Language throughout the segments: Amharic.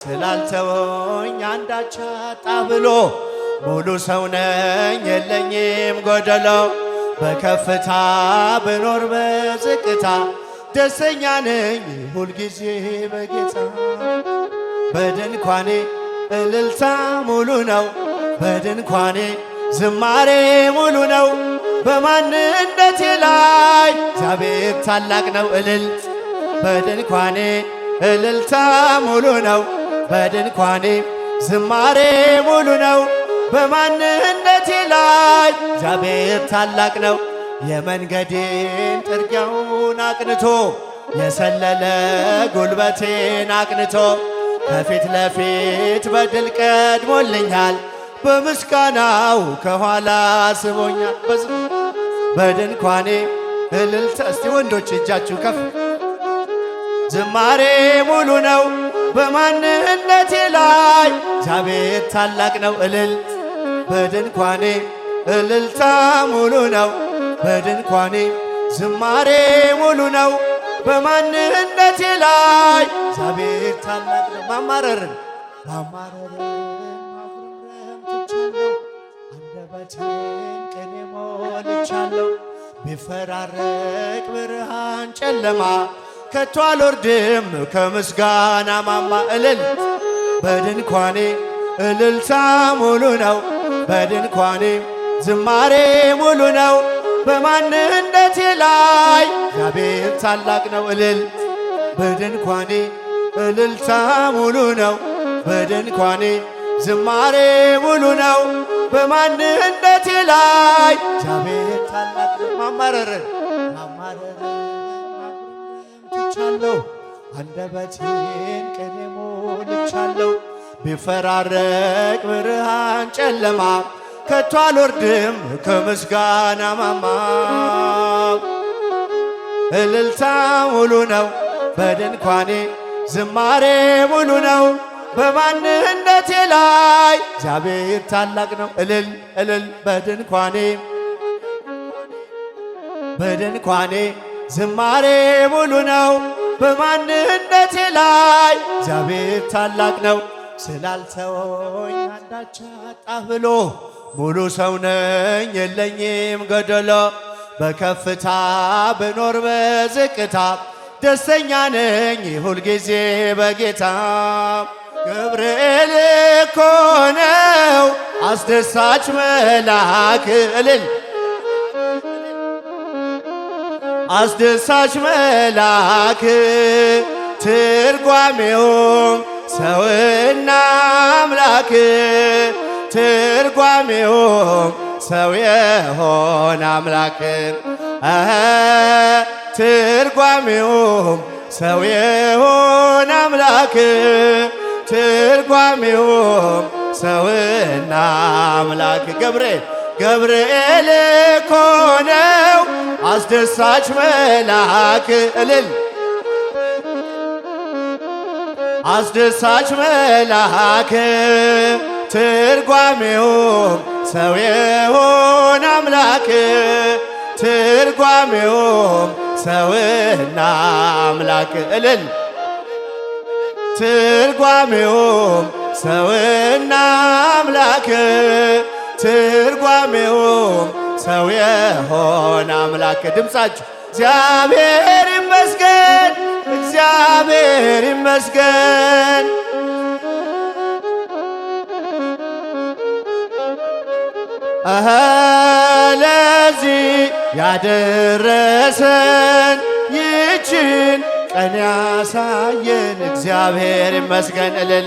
ስላልተወኝ አንዳች አጣ ብሎ ሙሉ ሰው ነኝ የለኝም ጎደሎ። በከፍታ ብኖር በዝቅታ ደስተኛ ነኝ ሁልጊዜ በጌታ። በድንኳኔ እልልታ ሙሉ ነው፣ በድንኳኔ ዝማሬ ሙሉ ነው። በማንነቴ ላይ እግዚአብሔር ታላቅ ነው እልል። በድንኳኔ እልልታ ሙሉ ነው፣ በድንኳኔ ዝማሬ ሙሉ ነው። በማንነቴ ላይ እግዚአብሔር ታላቅ ነው። የመንገዴን ጥርጊያውን አቅንቶ የሰለለ ጉልበቴን አቅንቶ ከፊት ለፊት በድል ቀድሞልኛል። በምስጋናው ከኋላ ስቦኛል። በድንኳኔ እልልታ እስቲ ወንዶች እጃችሁ ከፍ። ዝማሬ ሙሉ ነው በማንነቴ ላይ እግዚአብሔር ታላቅ ነው እልል። በድንኳኔ እልልታ ሙሉ ነው፣ በድንኳኔ ዝማሬ ሙሉ ነው። በማንነቴ ላይ እግዚአብሔር ታላቅ ነው። ማማረርን ትቻለሁ፣ አንደበቴን ቅኔ ሞልቻለሁ። ቢፈራረቅ ብርሃን ጨለማ ከቶ አልወርድም ከምስጋና ማማ እልል። በድንኳኔ እልልታ ሙሉ ነው፣ በድንኳኔ ዝማሬ ሙሉ ነው። በማንነቴ ላይ እግዚአብሔር ታላቅ ነው እልል። በድንኳኔ እልልታ ሙሉ ነው፣ በድንኳኔ ዝማሬ ሙሉ ነው። በማንነቴ ላይ እግዚአብሔር ታላቅ ነው። ማማረርን ትቻለሁ፣ አንደበቴን ቅኔ ሞልቻለሁ። ቢፈራረቅ ብርሃን ጨለማ ከቶ አልወርድም ከምስጋና ማማ። እልልታ ሙሉ ነው በድንኳኔ ዝማሬ ሙሉ ነው። በማንነቴ ላይ እግዚአብሔር ታላቅ ነው እልል እልል። በድንኳኔ ዝማሬ ሙሉ ነው። በማንነቴ ላይ እግዚአብሔር ታላቅ ነው። ስላልተወኝ አንዳች አጣሁ ብሎ ሙሉ ሰው ነኝ የለኝም ጎደሎ። በከፍታ ብኖር በዝቅታ ደስተኛ ነኝ ሁልጊዜ በጌታ። ገብርኤል እኮ ነው አስደሳች መልአክ እልል። አስደሳች መልአክ ትርጓሜውም ሰውና አምላክ፣ ትርጓሜውም ሰው የሆነ አምላክ፣ ትርጓሜውም ሰው የሆነ አምላክ፣ ትርጓሜውም ሰውና አምላክ። ገብርኤል እኮ ነው አስደሳች መልአክ እልል። አስደሳች መልአክ ትርጓሜውም ሰው የሆነ አምላክ፣ ትርጓሜውም ሰውና አምላክ እልል። ትርጓሜውም ሰውና አምላክ፣ ትርጓሜውም ሰው የሆነ አምላክ። ድምፃችሁ እግዚአብሔር ይመስገን፣ እግዚአብሔር ይመስገን። ለዚህ ያደረሰን ይችን ቀን ያሳየን እግዚአብሔር ይመስገን እልል።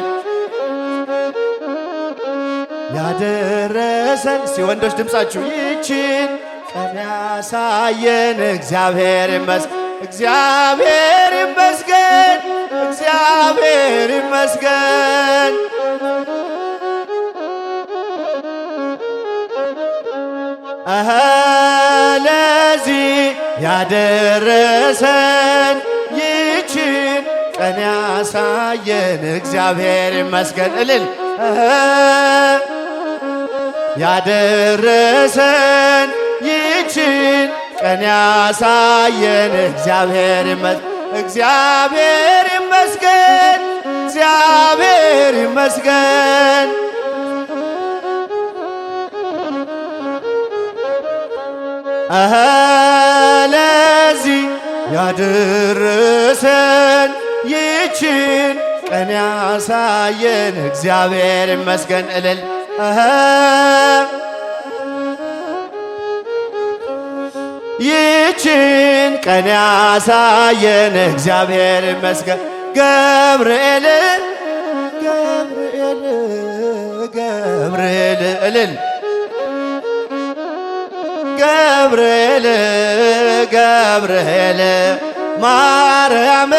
ያደረሰን እስቲ ወንዶች ድምፃችሁ ይችን ቀን ያሳየን እግዚአብሔር ይመስገን፣ እግዚአብሔር ይመስገን፣ እግዚአብሔር ይመስገን። ለዚህ ያደረሰን ይችን ቀን ያሳየን እግዚአብሔር ይመስገን እልል። ያደረሰን ይችን ቀን ያሳየን እግዚአብሔር ይመስገን፣ እግዚአብሔር ይመስገን፣ እግዚአብሔር ይመስገን። ለዚህ ያደረሰን ይችን ቀን ያሳየን እግዚአብሔር ይመስገን። እልል ይችን ቀን ያሳየን እግዚአብሔር ይመስገን። ገብርኤል ገብርኤል ገብርኤል እልል ገብርኤል ገብርኤል ማርያም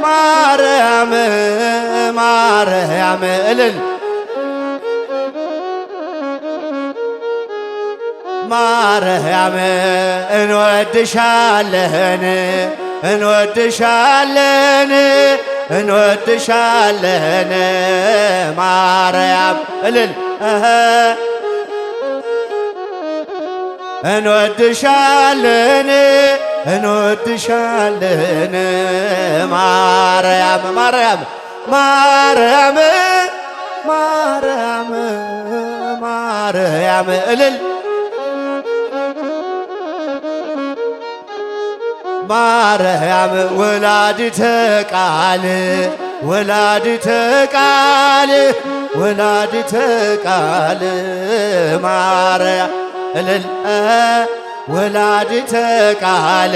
ማርያም ማርያም እልል ማርያም እንወድሻለን እንወድሻለን እንወድሻለን ማርያም እልል እንወድሻለን እንወድሻለን ማርያም ማርያም ማርያም ማርያም ማርያም እልል ማርያም ወላዲተ ቃል ወላዲተ ቃል ወላዲተ ቃል ማርያም እልል ወላዲተ ቃል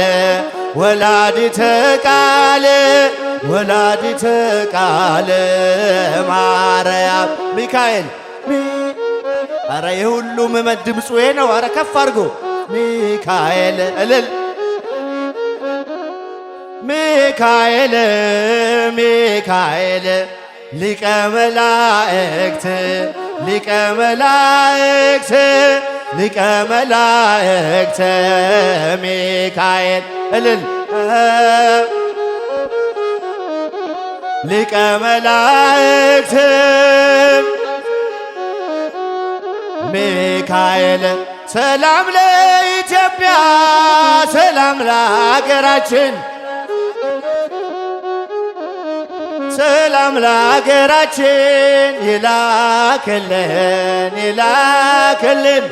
ወላዲተ ቃል ወላዲተ ቃል ማርያም ሚካኤል አረ የሁሉ ምዕመን ድምፁ ነው። አረ ከፍ አድርጎ ሚካኤል እልል ሚካኤል ሚካኤል ሊቀ መላእክት ሊቀ መላእክት ሊቀ መላእክት ሚካኤል እልል ሊቀ መላእክት ሚካኤል ሰላም ለኢትዮጵያ ሰላም ለሀገራችን ሰላም ለሀገራችን ይላክልን ይላክልን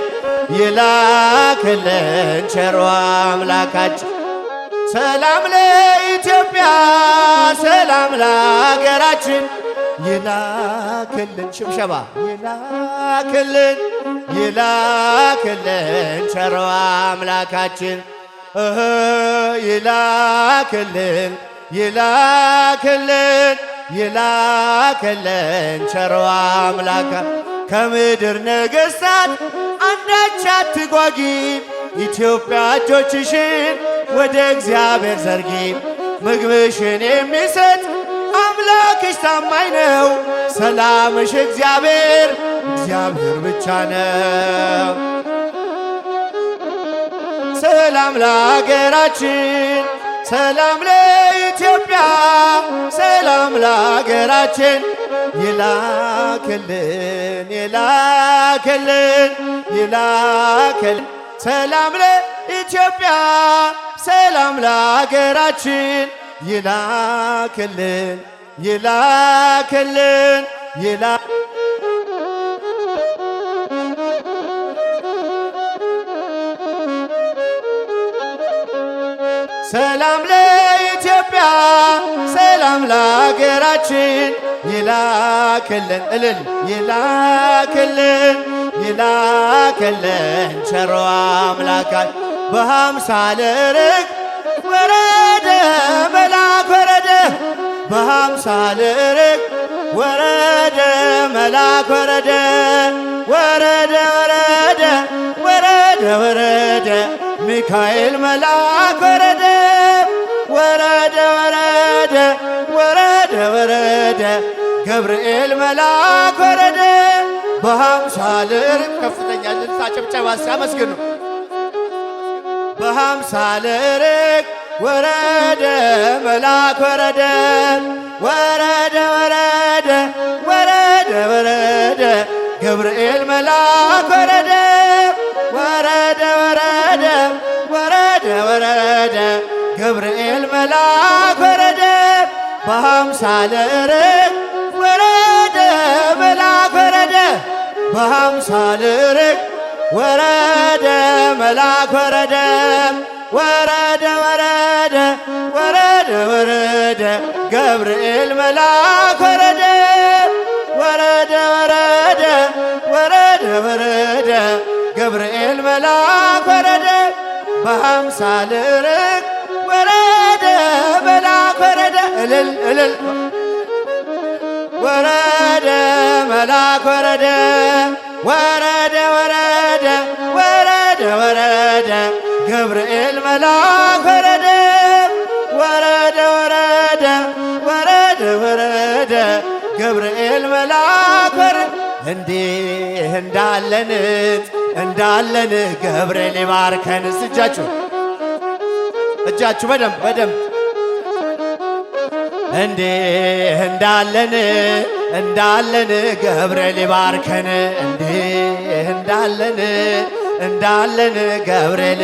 ይላክልን ቸሮ አምላካችን ሰላም ለኢትዮጵያ ሰላም ለሀገራችን ይላክልን ሽብሸባ ይላክልን ይላክልን ቸሮ አምላካችን ይላክልን ይላክልን ይላክልን ቸሮ አምላካ ከምድር ነገሥታት አንዳች አትጓጊ ኢትዮጵያ እጆችሽን ወደ እግዚአብሔር ዘርጊ ምግብሽን የሚሰጥ አምላክሽ ታማኝ ነው ሰላምሽ እግዚአብሔር እግዚአብሔር ብቻ ነው። ሰላም ለሀገራችን ሰላም ለኢትዮጵያ ሰላም ለሀገራችን ይላክልን ይላክልን ይላክልን ሰላም ለኢትዮጵያ ሰላም ለሀገራችን ይላክልን ይላክልን ሰላም ለኢትዮጵያ ሰላም ለሀገራችን ይላክልን እልል ይላክልን ይላክልን ቸሮ አምላካችን በሃምሳለ ርግብ ወረደ መልአክ ወረደ በሃምሳለ ርግብ ወረደ መልአክ ወረደ ወረደ ወረደ ወረደ ወረደ ሚካኤል መልአክ ወረደ ወረደ ወረደ ወረደ ወረደ ገብርኤል መልአክ ወረደ በሃምሳለ ርግብ ከፍተኛ ልልታ ጭብጨባ ሲያመስግኑ በሃምሳለ ርግብ ወረደ መልአክ ወረደ ወረደ ወረደ ወረደ ወረደ ገብርኤል መልአክ ወረደ ወረደ ወረደ ወረደ ወረደ ገብርኤል መልአክ ወረደ በአምሳለ ርግብ ወረደ መልአክ ወረደ በአምሳለ ርግብ ወረደ መልአክ ወረደ ወረደ ወረደ ወረደ ወረደ ገብርኤል መልአክ ወረደ ወረደ ወረደ ወረደ ወረደ ገብርኤል መልአክ ወረደ በአምሳለ ርግብ ወረደ መልአክ ወረደ እልል እልል ወረደ መልአክ ወረደ ወረደ ወረደ ወረደ ወረደ ገብርኤል መልአክ ወረደ ወረደ ወረደ ወረደ ወረደ ገብርኤል መልአክ ወረደ እንዲህ እንዳለን ገብርኤል ይባርከን። እጃችሁ በደንብ እንዲህ እንዳለን ገብርኤል ይባርከን። እንዲህ እንዳለን ገብርኤል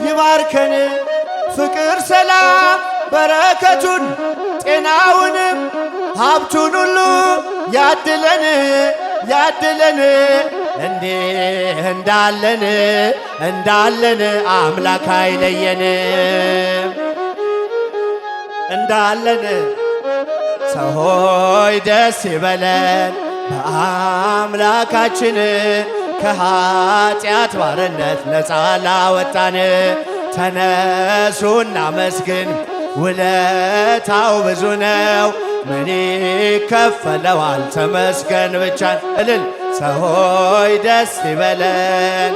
ይባርከን ፍቅር ሰላም በረከቱን ጤናውንም ሀብቱን ሁሉ ያድለን እንዲህ እንዳለን አምላክ አይለየን እንዳለን ሰው ሆይ ደስ ይበለን በአምላካችን ከኃጢአት ባርነት ነፃ ላወጣን ተነሱ እናመስግን ውለታው ብዙ ነው ምን ይከፈለዋል ተመስገን ብቻ እልል ሰው ሆይ ደስ ይበለን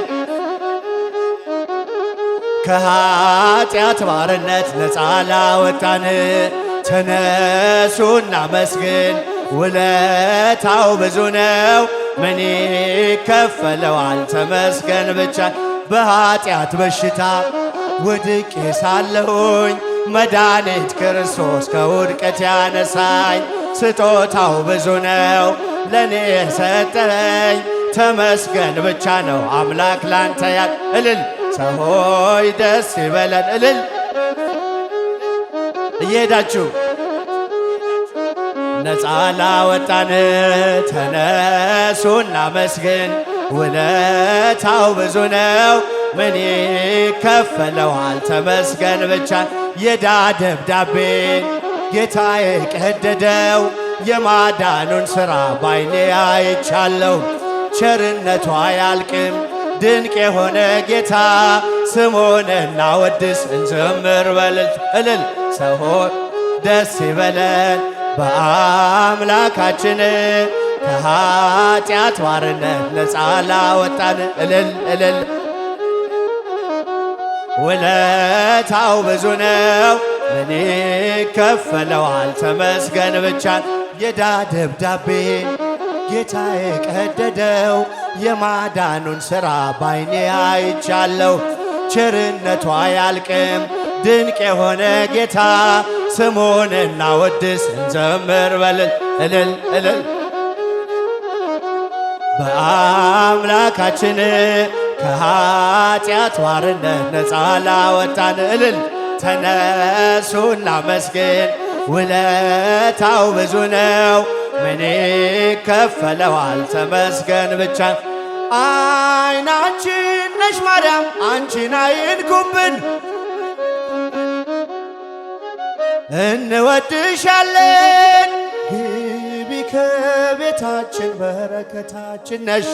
ከኃጢአት ባርነት ነፃ ላወጣን ተነሱ እናመስግን ውለታው ብዙ ነው ምን ይከፈለዋል ተመስገን ብቻ በኃጢአት በሽታ ወድቄ ሳለሁኝ መድኃኒት ክርስቶስ ከውድቀት ያነሳኝ ስጦታው ብዙ ነው ለኔ የሰጠኝ ተመስገን ብቻ ነው አምላክ ላንተ እልል ሰው ሆይ ደስ ይበለን እልል እየሄዳችሁ ነፃ ላወጣን ተነሱ እናመስግን ውለታው ብዙ ነው ምን ይከፈለዋል ተመስገን ብቻ የዕዳ ደብዳቤን ጌታዬ ቀደደው የማዳኑን ሥራ ባይኔ አይቻለሁ ቸርነቱ አያልቅም ድንቅ የሆነ ጌታ ስሙን እናወድስ እንዘምር በእልልታ እልል ሰው ሆይ ደስ ይበለን በአምላካችን ከኃጢአት ባርነት ነፃ ላወጣን እልል እልል ውለታው ብዙ ነው ምን ይከፈለዋል ተመስገን ብቻ የዕዳ ደብዳቤ ጌታዬ ቀደደው የማዳኑን ሥራ ባይኔ አይቻለሁ ቸርነቱ አያልቅም ድንቅ የሆነ ጌታ ስሙን እናወድስ እንዘምር በእልል እልል እልል በአምላካችን ከኃጢአት ባርነት ነፃ ላወጣን እልል ተነሱ እናመስግን ውለታው ብዙ ነው ምን ይከፈለዋል ተመስገን ብቻ አይናችን ነሽ ማርያም አንቺን አይንኩብን እንወድሻለን ግቢ ከቤታችን በረከታችን ነሽ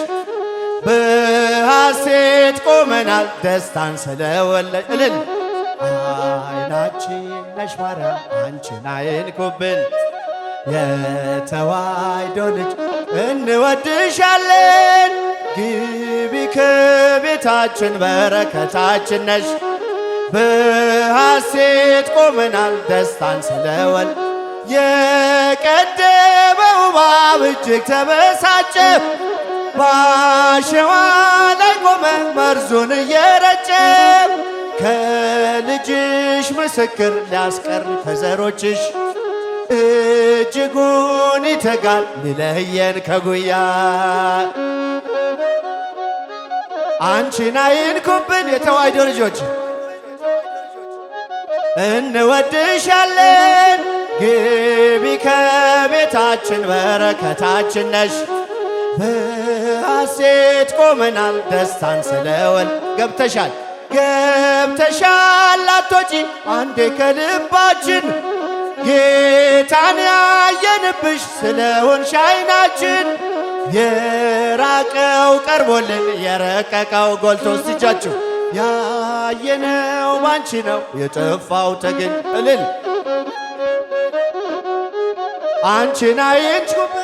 በሐሴት ቆመናል ደስታን ስለወለድ እልል አይናችን ነሽ ማርያም አንቺን አይንኩብን የተዋሕዶ ልጅ እንወድሻለን ግቢ ከቤታችን በረከታችን ነሽ በሐሴት ቆመናል ደስታን ስለወል የቀደመው እባብ እጅግ ተበሳጨ በአሸዋ ላይ ቆመ መርዙን እየረጨ ከልጅሽ ምስክር ሊያስቀር ከዘሮችሽ እጅጉን ይተጋል ሊለየን ከጉያ አንቺን አይንኩብን የተዋሕዶ ልጆች እንወድሻለን ግቢ ከቤታችን በረከታችን ነሽ። በሐሴት ቆመናል ደስታን ስለወል ገብተሻል ገብተሻል አትወጪ አንዴ ከልባችን ጌታን ያየንብሽ ስለሆንሽ ዓይናችን የራቀው ቀርቦልን የረቀቀው ጎልቶ እጃችሁ ያየነው ባንቺ ነው የጠፋው ተገኝ እልል አንቺን አይንኩብን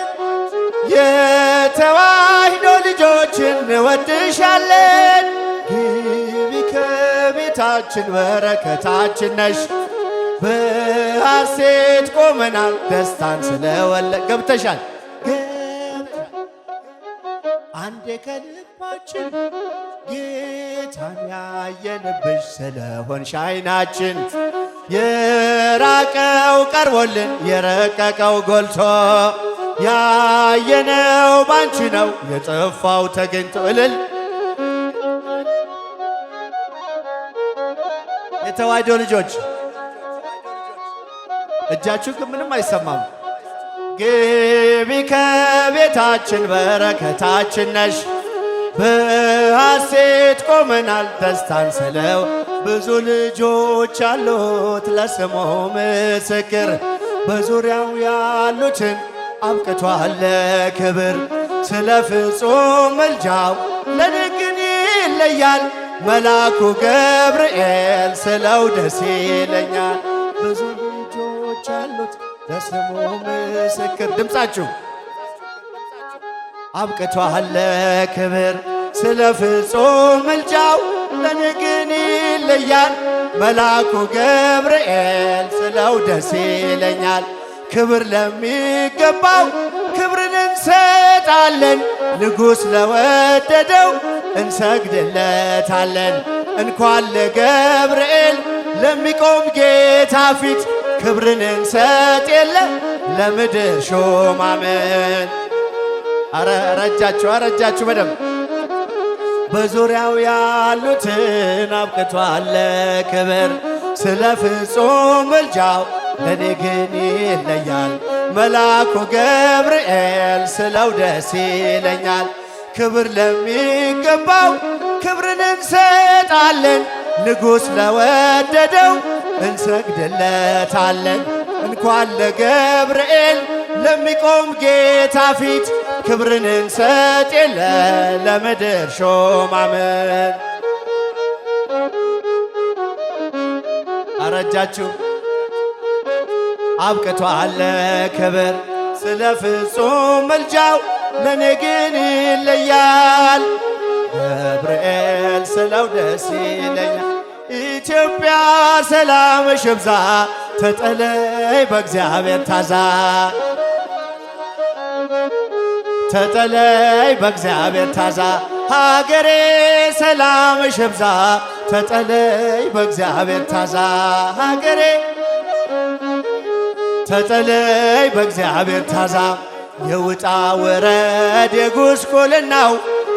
የተዋሕዶ ልጆች እንወድሻለን ግቢ ከቤታችን በረከታችን ነሽ። በሐሴት ቆመናል ደስታን ስለወለድ ገብተሻል አንዴ ከልባችን ጌታን ያየንብሽ ስለሆንሽ ዓይናችን የራቀው ቀርቦልን የረቀቀው ጎልቶ ያየነው ባንቺ ነው የጠፋው ተገኝቶ እልል የተዋሕዶ ልጆች እጃችሁ ግን ምንም አይሰማም። ግቢ ከቤታችን በረከታችን ነሽ። በሐሴት ቆመናል ደስታን ስለው ብዙ ልጆች አሉት ለስሙ ምስክር በዙሪያው ያሉትን አብቅቷል ክብር ስለ ፍጹም ምልጃው ለኔ ግን ይለያል መልአኩ ገብርኤል ስለው ደስ ይለኛል። ብዙ ልጆች አሉት ለስሙ ምስክር ድምፃችሁ አብቅቷል ክብር ስለ ፍጹም ምልጃው ለኔ ግን ይለያል መልአኩ ገብርኤል ስለው ደስ ይለኛል። ክብር ለሚገባው ክብርን እንሰጣለን ንጉሥ ለወደደው እንሰግድለታለን። እንኳን ለገብርኤል ለሚቆም ጌታ ፊት ክብርን እንሰጥ የለ ለምድር ሹማምን አረጃችሁ በደንብ በዙሪያው ያሉትን አብቅቷል ክብር ስለ ፍጹም ምልጃው ለኔ ግን ይለያል መልአኩ ገብርኤል ስለው ደስ ይለኛል። ክብር ለሚገባው ክብርን እንሰጣለን ንጉሥ ለወደደው እንሰግድለታለን። እንኳን ለገብርኤል ለሚቆም ጌታ ፊት ክብርን እንሰጥ የለ ለምድር ሹማምን አረጃችሁ አብቅቷል ክብር ስለ ፍጹም ምልጃው ለኔ ግን ይለያል ገብርኤል ስለው ደስ ይለኛል። ኢትዮጵያ ሰላምሽ ይብዛ ተጠለይ በእግዚአብሔር ታዛ ተጠለይ በእግዚአብሔር ታዛ ሀገሬ ሰላምሽ ይብዛ ተጠለይ በእግዚአብሔር ታዛ ሀገሬ ተጠለይ በእግዚአብሔር ታዛ የውጣ ወረድ የጉስቁልናው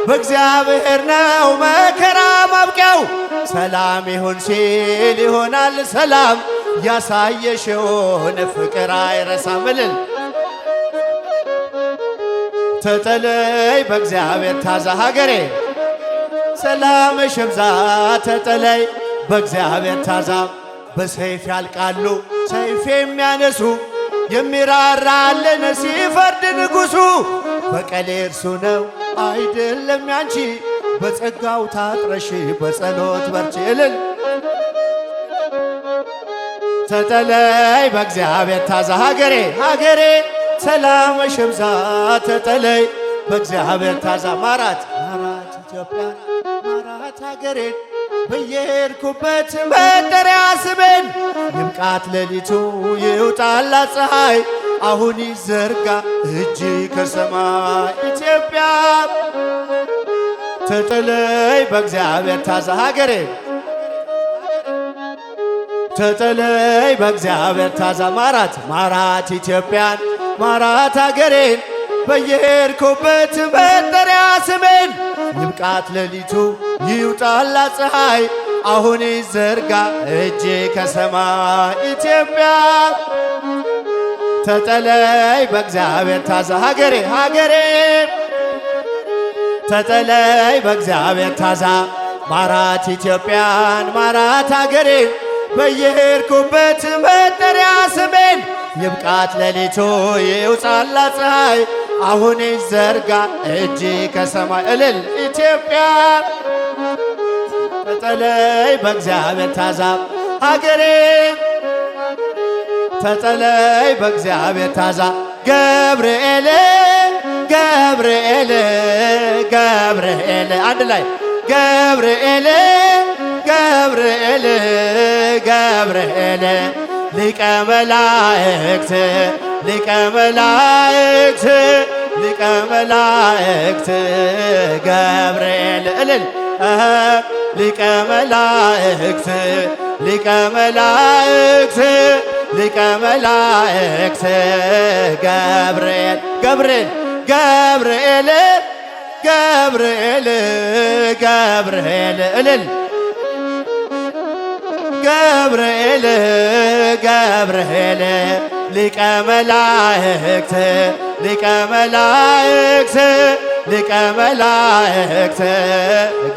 በእግዚአብሔር ነው መከራ ማብቂያው። ሰላም ይሁን ሲል ይሆናል ሰላም ያሳየሽውን ፍቅር አይረሳም እልል ተጠለይ በእግዚአብሔር ታዛ ሀገሬ ሰላምሽ ይብዛ ተጠለይ በእግዚአብሔር ታዛ በሰይፍ ያልቃሉ ሰይፍ የሚያነሱ የሚራራልን ሲፈርድ ንጉሡ በቀሌ እርሱ ነው አይደለም ያንቺ በጸጋው ታጥረሽ በጸሎት በርቺ እልል ተጠለይ በእግዚአብሔር ታዛ ሀገሬ ሰላምሽ ይብዛ ተጠለይ በእግዚአብሔር ታዛ ማራት ኢትዮጵያ ማራት ሀገሬን በየሄድኩበት መጠሪያ ስሜን ይብቃት ሌሊቱ ይውጣላት ፀሐይ አሁን ይዘርጋ እጅ ከሰማይ ኢትዮጵያ ተጠለይ በእግዚአብሔር ታዛ ሀገሬ ተጠለይ በእግዚአብሔር ታዛ ማራት ኢትዮጵያን ማራት ሀገሬን በየሄድኩበት መጠሪያ ስሜን ይብቃት ሌሊቱ ይውጣላት ፀሐይ አሁን ይዘርጋ እጅ ከሰማይ ኢትዮጵያ ተጠለይ በእግዚአብሔር ታዛ ሀገሬ ሀገሬ ተጠለይ በእግዚአብሔር ታዛ ማራት ኢትዮጵያን ማራት ሀገሬ በየሄድኩበት መጠሪያ ስሜን ይብቃት ሌሊቱ ይውጣላት ፀሐይ አሁን ይዘርጋ እጅ ከሰማይ እልል ኢትዮጵያ ተጠለይ በእግዚአብሔር ታዛ ሀገሬ ተጠለይ በእግዚአብሔር ታዛ ገብርኤል ገብርኤል ገብርኤል አንድ ላይ ገብርኤል ገብርኤል ገብርኤል ሊቀ መላእክት ሊቀ መላእክት ሊቀ መላእክት ገብርኤል እልል ሊቀ መላእክት ሊቀ መላእክት ሊቀ መላእክት ገብርኤል ገብርኤል ገብርኤል ገብርኤል ገብርኤል እልል ገብርኤል ገብርኤል ሊቀ መላእክት ሊቀ መላእክት ሊቀ መላእክት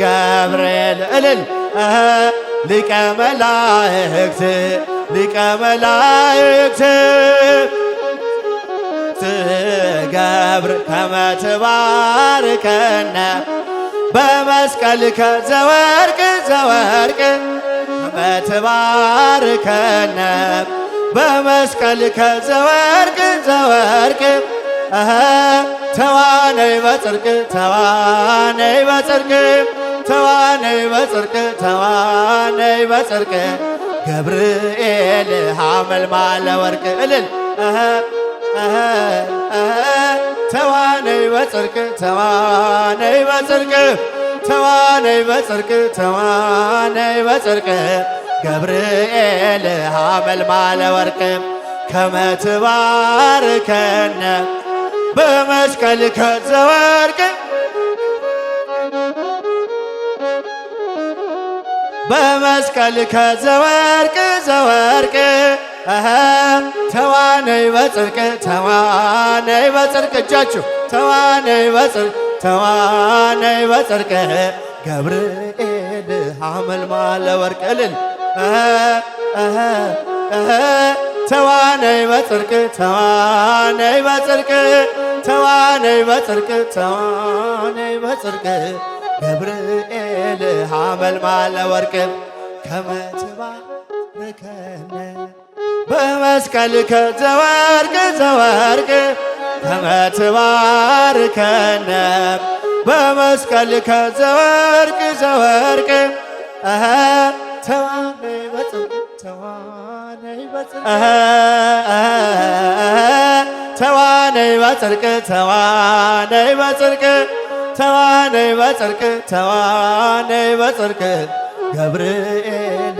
ገብርኤል እልል ሊቀ መላእክት ሊቀ መላእክት ገብር ከመ ትባርከነ በመስቀልከ ዘወርቅ ዘወርቅ ከመ ትባርከነ በመስቀልከ ዘወርቅ ዘወርቅ ተዋነይ በጽድቅ ተዋነይ በጽድቅ ተዋነይ በጽድቅ ተዋነይ በጽድቅ ገብርኤል ሐመልማለ ወርቅ እልል ተዋነይ በጽድቅ ተዋነይ በጽድቅ ተዋነይ በጽድቅ ተዋነይ በጽድቅ ገብርኤል ሐመልማለ ወርቅ ከመ ትባርከነ በመስቀልከ ዘወርቅ በመስቀልከ ዘወርቅ ዘወርቅ ተዋነይ በጽድቅ ተዋነይ በጽድቅ እጃችሁ ተዋነይ በጽድቅ ተዋነይ በጽድቅ ገብርኤል ሐመልማለ ወርቅ እልል ተዋነይ በጽድቅ ተዋነይ በጽድቅ ተዋነይ በጽድቅ ተዋነይ በጽድቅ ገብርኤል ሐመልማለ ወርቅ ከመ ትባርከነ በመስቀልከ ዘወርቅ ዘወርቅ ከመ ትባርከነ በመስቀልከ ዘወርቅ ዘወርቅ ተዋነይ በጽድቅ ተዋነይ በጽድቅ ተዋነይ በጽድቅ ተዋነይ በጽድቅ ተዋነይ በጽድቅ ተዋነይ በጽድቅ ገብርኤል